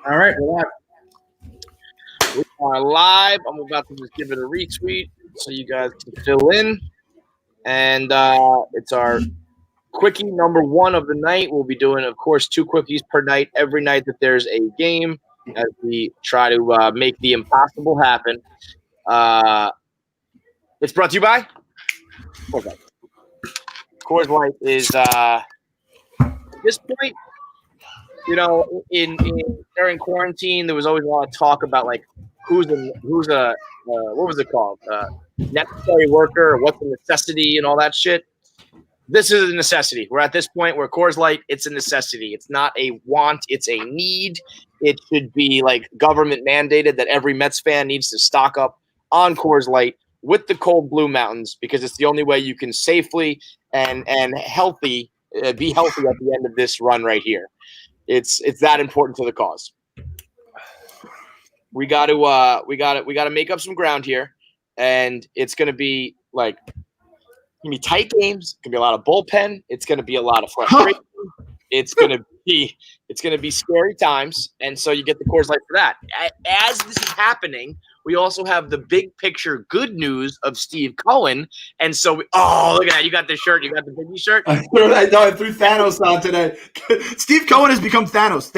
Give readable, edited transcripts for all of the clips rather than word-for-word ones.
All right, we're live. We are live. I'm about to just give it a retweet so you guys can fill in. And it's our quickie number 1 of the night. We'll be doing, of course, 2 quickies per night every night that there's a game as we try to make the impossible happen. It's brought to you by Coors Light. Coors Light is, at this point, you know, in during quarantine, there was always a lot of talk about like who's a what was it called? Necessary worker, or what's a necessity, and all that shit. This is a necessity. We're at this point where Coors Light, it's a necessity. It's not a want, it's a need. It should be like government mandated that every Mets fan needs to stock up on Coors Light with the cold Blue Mountains because it's the only way you can safely and healthy be healthy at the end of this run right here. It's that important to the cause. We got to make up some ground here, and it's going to be like tight games. It's going to be a lot of bullpen. It's going to be a lot of frustration. It's going to be scary times, and so you get the Coors Light for that. As this is happening, we also have the big picture good news of Steve Cohen, and so look at that! You got the shirt. You got the Biggie shirt. I threw Thanos on today. Steve Cohen has become Thanos.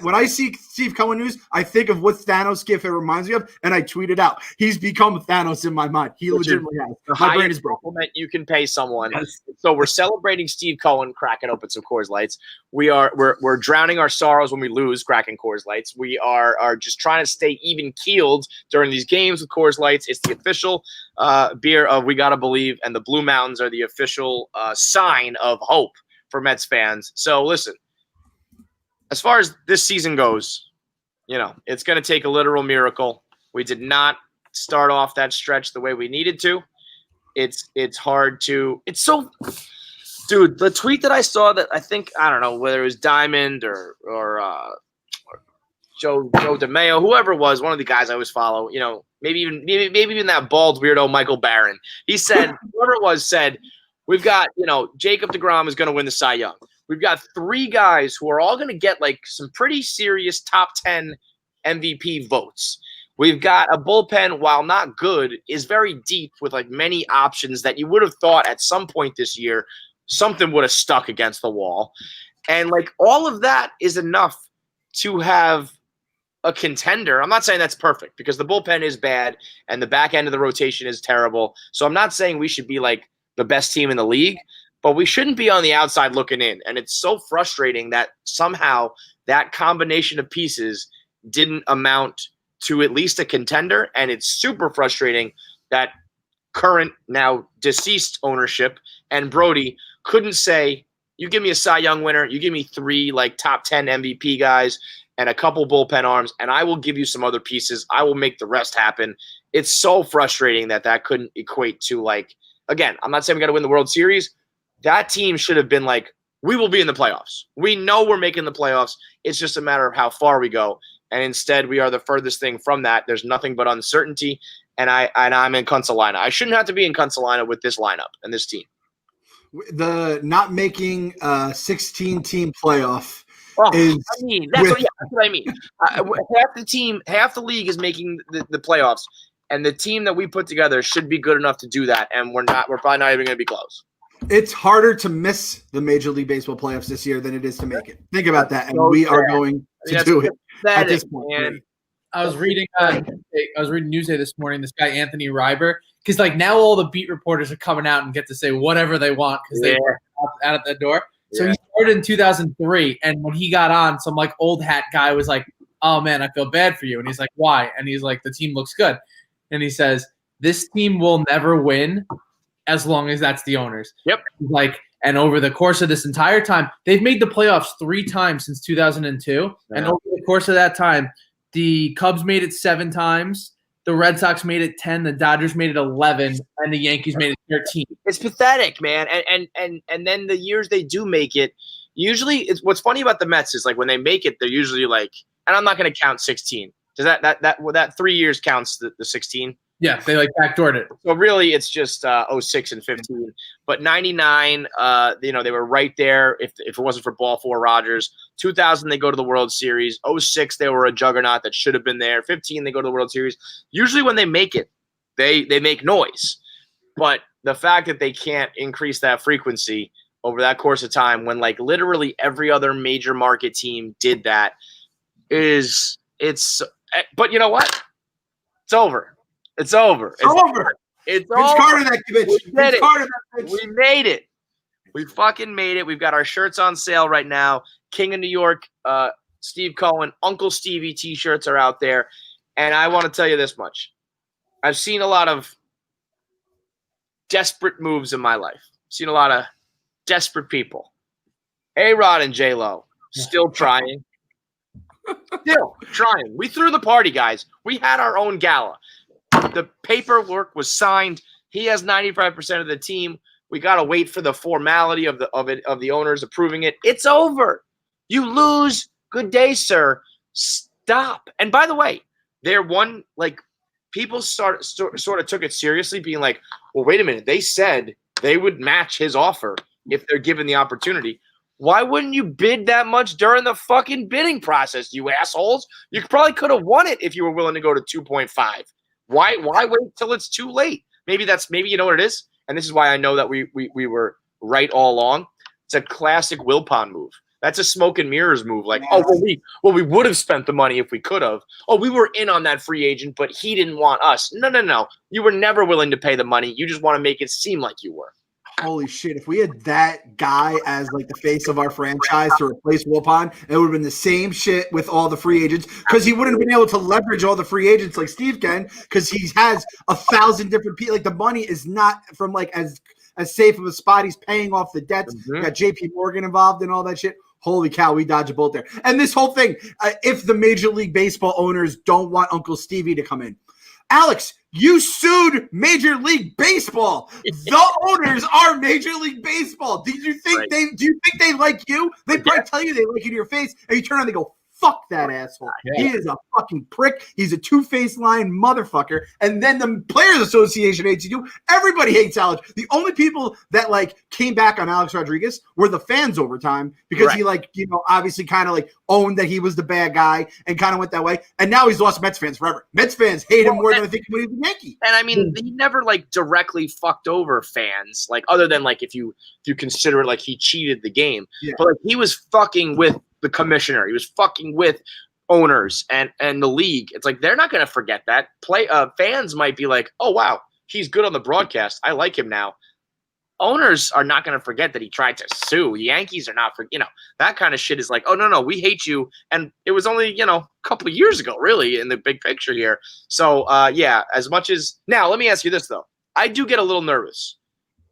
When I see Steve Cohen news, I think of what Thanos gif it reminds me of, and I tweet it out. He's become Thanos in my mind. He legitimately has. My brain is broken. Compliment you can pay someone. Yes. So we're celebrating Steve Cohen cracking open some Coors Lights. We're drowning our sorrows when we lose cracking Coors Lights. We are just trying to stay even keeled during these games with Coors Lights. It's the official beer of We Gotta Believe, and the Blue Mountains are the official sign of hope for Mets fans. So listen, as far as this season goes, it's going to take a literal miracle. We did not start off that stretch the way we needed to. It's hard to – it's so – dude, the tweet that I saw that I don't know whether it was Diamond or Joe DeMeo, whoever it was, one of the guys I always follow, maybe even that bald weirdo Michael Barron. He said, whoever it was said, we've got, Jacob deGrom is going to win the Cy Young. We've got 3 guys who are all going to get like some pretty serious top 10 MVP votes. We've got a bullpen, while not good, is very deep with like many options that you would have thought at some point this year something would have stuck against the wall. And like all of that is enough to have a contender. I'm not saying that's perfect because the bullpen is bad and the back end of the rotation is terrible. So I'm not saying we should be like the best team in the league, but we shouldn't be on the outside looking in. And it's so frustrating that somehow that combination of pieces didn't amount to at least a contender. And it's super frustrating that current, now deceased ownership and Brody couldn't say, you give me a Cy Young winner, you give me 3 like top 10 MVP guys and a couple bullpen arms, and I will give you some other pieces. I will make the rest happen. It's so frustrating that couldn't equate to like, again, I'm not saying we got to win the World Series. That team should have been like, we will be in the playoffs. We know we're making the playoffs. It's just a matter of how far we go. And instead, we are the furthest thing from that. There's nothing but uncertainty, and I'm in Kunsalina. I shouldn't have to be in Kunsalina with this lineup and this team. The not making 16-team playoff is that's what I mean. Half the league is making the playoffs, and the team that we put together should be good enough to do that, and we're probably not even going to be close. It's harder to miss the Major League Baseball playoffs this year than it is to make it. Think about that, and we are going to do it at this point. Man. I was reading Newsday this morning. This guy Anthony Ryber, because like now all the beat reporters are coming out and get to say whatever they want because they were out at the door. So he started in 2003, and when he got on, some like old hat guy was like, "Oh man, I feel bad for you," and he's like, "Why?" And he's like, "The team looks good," and he says, "This team will never win as long as that's the owners." Yep. Like, and over the course of this entire time, they've made the playoffs 3 times since 2002, and over the course of that time, the Cubs made it 7 times. The Red Sox made it 10, the Dodgers made it 11, and the Yankees made it 13. It's pathetic, man. And then the years they do make it, usually it's what's funny about the Mets is like when they make it, they're usually like, and I'm not going to count 16. Does that 3 years counts the 16? Yeah, they like backdoored it. So really, it's just 06 and 15. But 99, they were right there. If it wasn't for Ball 4 Rogers, 2000, they go to the World Series. 06, they were a juggernaut that should have been there. 15, they go to the World Series. Usually when they make it, they make noise. But the fact that they can't increase that frequency over that course of time when like literally every other major market team did that but you know what? It's over. It's over. It's over. It's Vince over. Carter, that bitch. Vince Carter, that bitch. We made it. We fucking made it. We've got our shirts on sale right now. King of New York, Steve Cohen, Uncle Stevie t-shirts are out there. And I want to tell you this much. I've seen a lot of desperate moves in my life. I've seen a lot of desperate people. A-Rod and J-Lo still trying. Still trying. We threw the party, guys. We had our own gala. The paperwork was signed. He has 95% of the team. We got to wait for the formality of the owners approving it. It's over. You lose. Good day, sir. Stop. And by the way, people sort of took it seriously, being like, well, wait a minute. They said they would match his offer if they're given the opportunity. Why wouldn't you bid that much during the fucking bidding process, you assholes? You probably could have won it if you were willing to go to 2.5. Why wait till it's too late? Maybe you know what it is? And this is why I know that we were right all along. It's a classic Wilpon move. That's a smoke and mirrors move. Like, we would have spent the money if we could have. Oh, we were in on that free agent, but he didn't want us. No. You were never willing to pay the money. You just want to make it seem like you were. Holy shit. If we had that guy as like the face of our franchise to replace Wilpon, it would have been the same shit with all the free agents because he wouldn't have been able to leverage all the free agents like Steve can because he has 1,000 different people. Like the money is not from like as safe of a spot. He's paying off the debts. Mm-hmm. Got JP Morgan involved in all that shit. Holy cow, we dodged a bullet there. And this whole thing, if the Major League Baseball owners don't want Uncle Stevie to come in. Alex, you sued Major League Baseball. The owners are Major League Baseball. Do you think they like you? They probably tell you they like you to your face, and you turn around and they go, fuck that asshole. Yeah. He is a fucking prick. He's a two-faced lying motherfucker. And then the Players Association hates you. Everybody hates Alex. The only people that like came back on Alex Rodriguez were the fans over time because he obviously kind of like owned that he was the bad guy and kind of went that way. And now he's lost Mets fans forever. Mets fans hate him more than I think when he was a Yankee. And I mean, he never like directly fucked over fans, like other than like if you consider it like he cheated the game. Yeah. But like he was fucking with the commissioner. He was fucking with owners and the league. It's like they're not going to forget that. Fans might be like, oh, wow, he's good on the broadcast. I like him now. Owners are not going to forget that he tried to sue. The Yankees are not that kind of shit is like, oh, no, we hate you. And it was only, a couple of years ago, really, in the big picture here. So, as much as – now, let me ask you this, though. I do get a little nervous.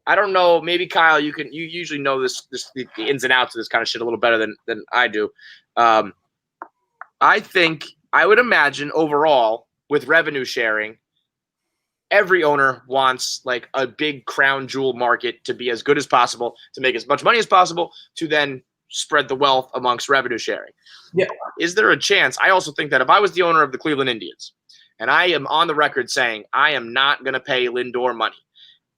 I don't know. Maybe Kyle, you usually know the ins and outs of this kind of shit a little better than I do. I think I would imagine overall with revenue sharing, every owner wants like a big crown jewel market to be as good as possible, to make as much money as possible, to then spread the wealth amongst revenue sharing. Yeah. Is there a chance? I also think that if I was the owner of the Cleveland Indians, and I am on the record saying I am not going to pay Lindor money,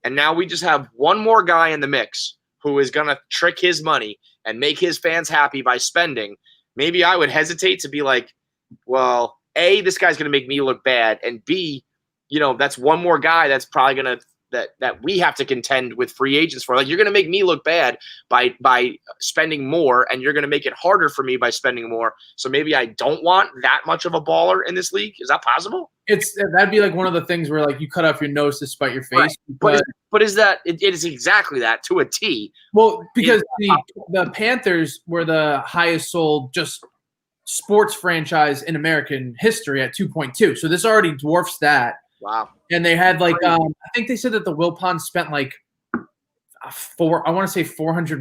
and now we just have one more guy in the mix who is going to trick his money and make his fans happy by spending, maybe I would hesitate to be like, well, A, this guy's going to make me look bad, and B, that's one more guy that's probably going to that we have to contend with free agents for. Like, you're going to make me look bad by spending more, and you're going to make it harder for me by spending more. So maybe I don't want that much of a baller in this league. Is that possible? That'd be like one of the things where like you cut off your nose to spite your face. Right. But is that it is exactly that to a T. Well, because the Panthers were the highest sold just sports franchise in American history at 2.2. So this already dwarfs that. Wow. And they had like I think they said that the Wilpons spent like $400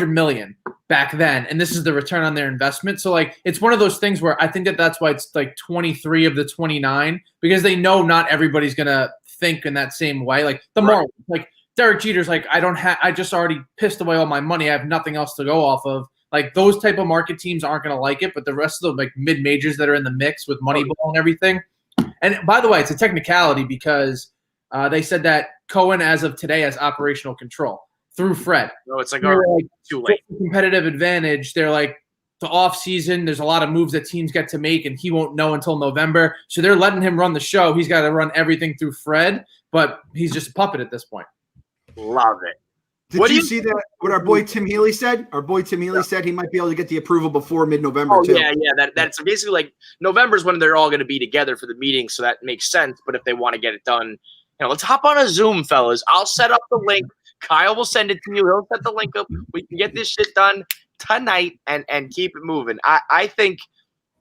million back then, and this is the return on their investment. So like it's one of those things where I think that's why it's like 23 of the 29, because they know not everybody's gonna think in that same way. Like the Marlins, like Derek Jeter's like, I just already pissed away all my money. I have nothing else to go off of. Like those type of market teams aren't gonna like it, but the rest of the like mid majors that are in the mix with Moneyball and everything. And by the way, it's a technicality because they said that Cohen, as of today, has operational control through Fred. No, it's like too late. Competitive advantage. They're like, the off season. There's a lot of moves that teams get to make, and he won't know until November. So they're letting him run the show. He's got to run everything through Fred, but he's just a puppet at this point. Love it. Did you see that? What our boy Tim Healy said? Our boy Tim Healy said he might be able to get the approval before mid-November. too. Yeah. That's basically like November is when they're all going to be together for the meeting, so that makes sense. But if they want to get it done, let's hop on a Zoom, fellas. I'll set up the link. Kyle will send it to you. He'll set the link up. We can get this shit done tonight and keep it moving. I think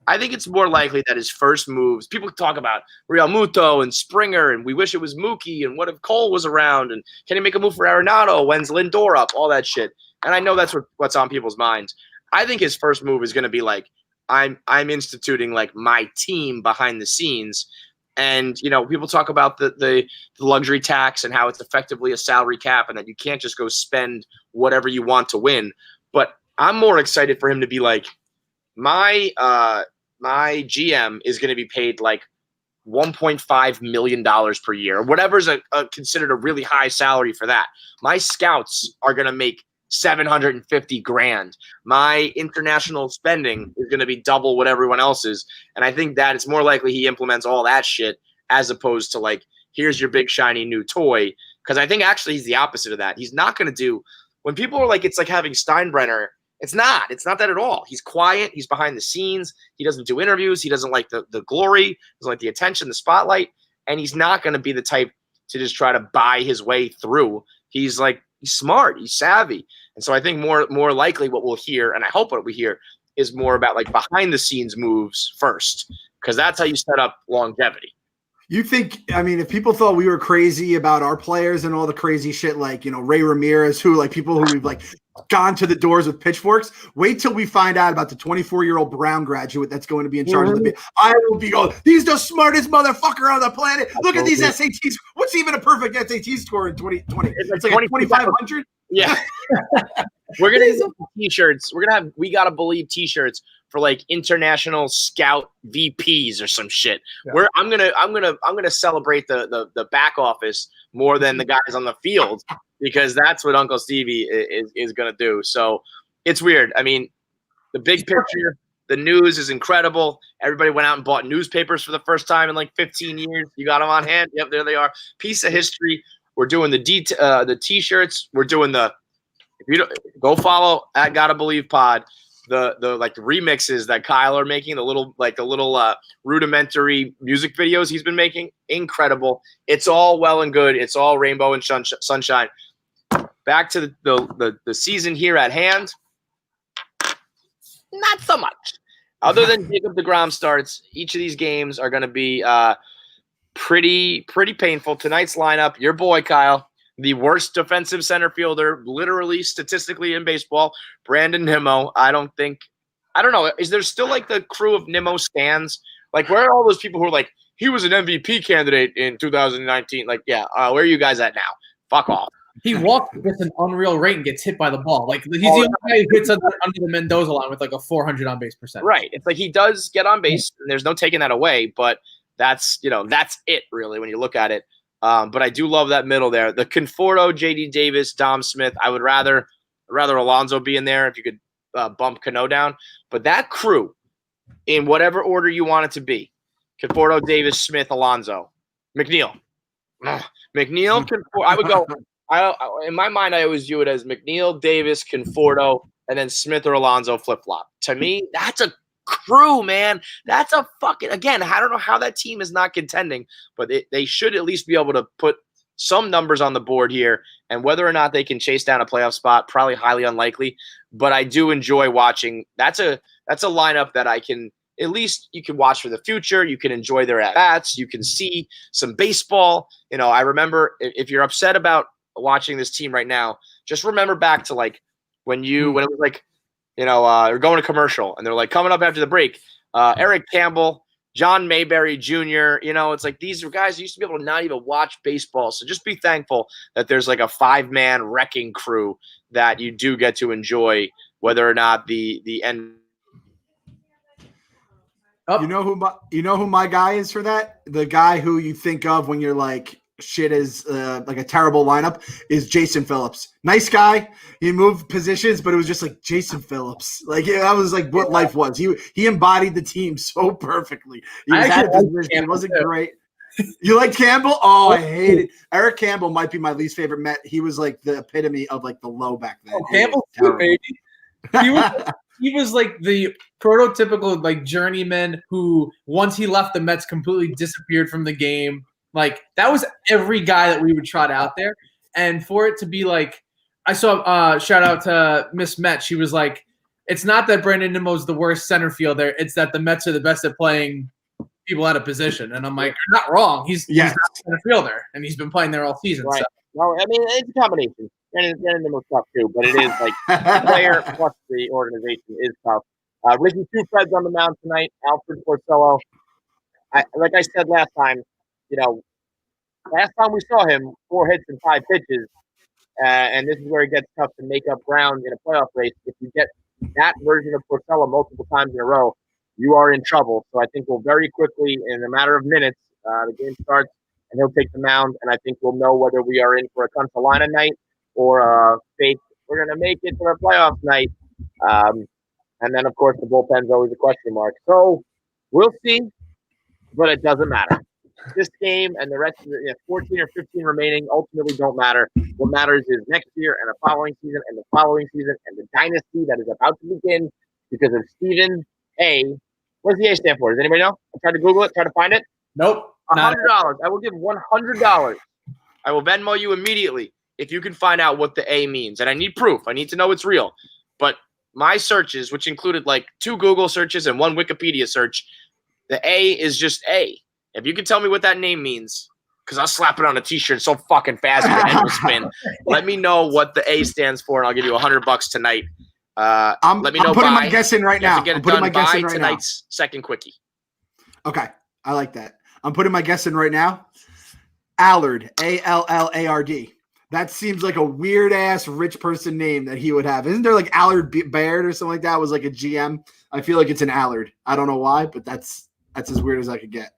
it's more likely that his first moves, people talk about Real Muto and Springer, and we wish it was Mookie, and what if Cole was around, and can he make a move for Arenado? When's Lindor up? All that shit. And I know that's what's on people's minds. I think his first move is going to be like, I'm instituting like my team behind the scenes. And, people talk about the luxury tax and how it's effectively a salary cap and that you can't just go spend whatever you want to win. But I'm more excited for him to be like, my GM is going to be paid like $1.5 million per year, or whatever's considered a really high salary for that. My scouts are going to make $750,000. My international spending is going to be double what everyone else is. And I think that it's more likely he implements all that shit as opposed to like, here's your big shiny new toy. Because I think actually he's the opposite of that. He's not going to do, when people are like, it's like having Steinbrenner. It's not that at all. He's quiet. He's behind the scenes. He doesn't do interviews. He doesn't like the glory. He doesn't like the attention, the spotlight. And he's not going to be the type to just try to buy his way through. He's smart. He's savvy. And so I think more likely what we'll hear, and I hope what we hear, is more about like behind the scenes moves first, because that's how you set up longevity. You think, if people thought we were crazy about our players and all the crazy shit, like, Ray Ramirez, who like people who we've like gone to the doors with pitchforks, wait till we find out about the 24-year-old Brown graduate that's going to be in charge of the bid. I will be going, he's the smartest motherfucker on the planet. Look at these SATs. What's even a perfect SAT score in 2020? It's like 2,500. Yeah. We're going to have t-shirts. We're going to have We Gotta Believe t-shirts for like international scout VPs or some shit. Yeah. I'm gonna celebrate the back office more than the guys on the field, because that's what Uncle Stevie is gonna do. So it's weird. The big picture, the news is incredible. Everybody went out and bought newspapers for the first time in like 15 years. You got them on hand. Yep, there they are. Piece of history. We're doing the t-shirts. We're doing if you don't, go follow at Gotta Believe Pod. The remixes that Kyle are making, the little rudimentary music videos he's been making, incredible. It's all well and good. It's all rainbow and sunshine. Back to the season here at hand, not so much. Other than Jacob deGrom starts, each of these games are going to be pretty painful. Tonight's lineup, your boy Kyle, the worst defensive center fielder, literally statistically in baseball, Brandon Nimmo. I don't know. Is there still like the crew of Nimmo stands? Like, where are all those people who are like, he was an MVP candidate in 2019? Like, yeah, where are you guys at now? Fuck off. He walks with an unreal rate and gets hit by the ball. Like, he's the only guy who hits under the Mendoza line with like a 400 on base percent. Right. It's like he does get on base, and there's no taking that away. But that's it really when you look at it. But I do love that middle there. The Conforto, J.D. Davis, Dom Smith. I would rather Alonso be in there if you could bump Cano down. But that crew, in whatever order you want it to be, Conforto, Davis, Smith, Alonso, McNeil. McNeil, Conforto. I would go – in my mind, I always view it as McNeil, Davis, Conforto, and then Smith or Alonso flip-flop. To me, that's a crew, man. That's a fucking – again, I don't know how that team is not contending, but they should at least be able to put some numbers on the board here, and whether or not they can chase down a playoff spot, probably highly unlikely. But I do enjoy watching. That's a lineup that I can – at least you can watch for the future. You can enjoy their at-bats. You can see some baseball. I remember if you're upset about watching this team right now, just remember back to like when it was like, you're going to commercial and they're like coming up after the break, Eric Campbell, John Mayberry Jr., it's like these guys used to be able to not even watch baseball. So just be thankful that there's like a 5-man wrecking crew that you do get to enjoy, whether or not the end. You know who my guy is for that? The guy who you think of when you're like, shit is like a terrible lineup is Jason Phillips. Nice guy. He moved positions, but it was just like Jason Phillips. Like that was like what life was. He embodied the team so perfectly. He was out of position. He wasn't great. You like Campbell? Oh, I hate it. Eric Campbell might be my least favorite Met. He was like the epitome of like the low back then. Campbell too, baby. He was like the prototypical like journeyman who once he left the Mets completely disappeared from the game. Like that was every guy that we would trot out there. And for it to be like, I saw shout out to Miss Met. She was like, it's not that Brandon Nimmo's the worst center fielder. It's that the Mets are the best at playing people out of position. And I'm like, you're not wrong. He's not a center fielder, and he's been playing there all season. Right. So. Well, I mean, it's a combination. Brandon Nimmo's tough too, but it is like the player plus the organization is tough. Ricky Two Fred's on the mound tonight. Alfred Porcello. Like I said last time, last time we saw him, 4 hits and 5 pitches, and this is where it gets tough to make up ground in a playoff race. If you get that version of Porcello multiple times in a row, you are in trouble. So I think we'll very quickly, in a matter of minutes, the game starts, and he'll take the mound, and I think we'll know whether we are in for a Consolana night or a fake, we're going to make it for a playoff night. And then, of course, the bullpen's always a question mark. So we'll see, but it doesn't matter. This game and the rest of the 14 or 15 remaining ultimately don't matter. What matters is next year and the following season and the following season and the dynasty that is about to begin because of Stephen A. What does the A stand for? Does anybody know? I tried to Google it, try to find it. Nope. $100. I will give $100. I will Venmo you immediately if you can find out what the A means. And I need proof. I need to know it's real. But my searches, which included like 2 Google searches and 1 Wikipedia search, the A is just A. If you can tell me what that name means, because I'll slap it on a T-shirt so fucking fast with an end will spin. Let me know what the A stands for, and I'll give you $100 tonight. Let me know. I'm putting my guess in right now. I'm putting my guess in right tonight's second quickie. Okay, I like that. I'm putting my guess in right now. Allard, Allard. That seems like a weird ass rich person name that he would have. Isn't there like Allard Baird or something like that? Was like a GM. I feel like it's an Allard. I don't know why, but that's as weird as I could get.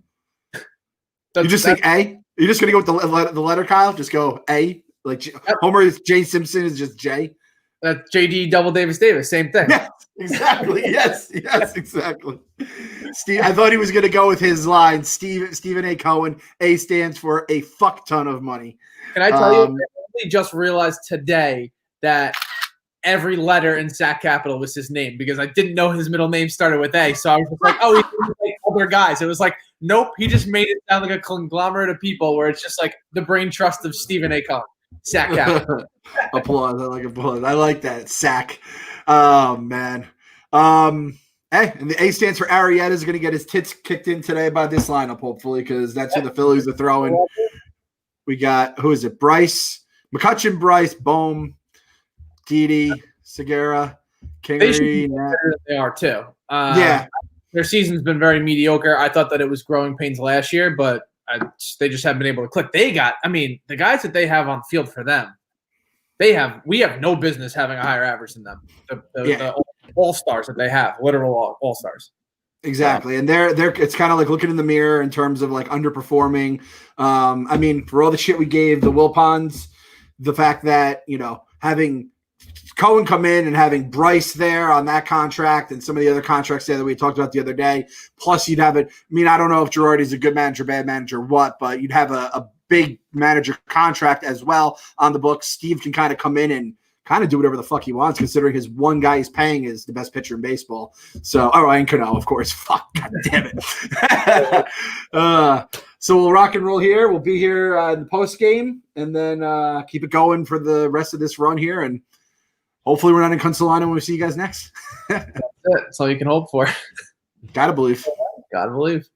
You just think A? You're just gonna go with the letter, Kyle? Just go A. Like Homer is J. Simpson is just J. That's JD Double Davis, same thing. Yes, exactly. yes, exactly. Steve, I thought he was gonna go with his line. Stephen A. Cohen. A stands for a fuck ton of money. Can I tell you? I only just realized today that every letter in Sack Capital was his name because I didn't know his middle name started with A. So I was just like, oh, he's like other guys. It was like, nope, he just made it sound like a conglomerate of people where it's just like the brain trust of Stephen A. Cohen. Sack Capital. Applause. I like applause. I like that. Sack. Oh, man. Hey, and the A stands for Arrieta is going to get his tits kicked in today by this lineup, hopefully, because that's who the Phillies are throwing. We got, who is it? Bryce. McCutchen, Bryce, Bohm, Didi, Segura, Kingery. They are too. Yeah. Their season's been very mediocre. I thought that it was growing pains last year, but they just haven't been able to click. The guys that they have on the field for them, we have no business having a higher average than them. The all-stars that they have, literal all-stars. Exactly. And they're it's kind of like looking in the mirror in terms of like underperforming. I mean, for all the shit we gave the Wilpons, the fact that, having Cohen come in and having Bryce there on that contract and some of the other contracts there that we talked about the other day, plus you'd have it. I mean, I don't know if Girardi's a good manager, bad manager, what, but you'd have a big manager contract as well on the books. Steve can kind of come in and kind of do whatever the fuck he wants, considering his one guy he's paying is the best pitcher in baseball. So, and Cano, of course. Fuck, god damn it. So we'll rock and roll here. We'll be here in the post game, and then keep it going for the rest of this run here. And hopefully, we're not in Consolana when we see you guys next. That's it. That's all you can hope for. Gotta believe. Gotta believe.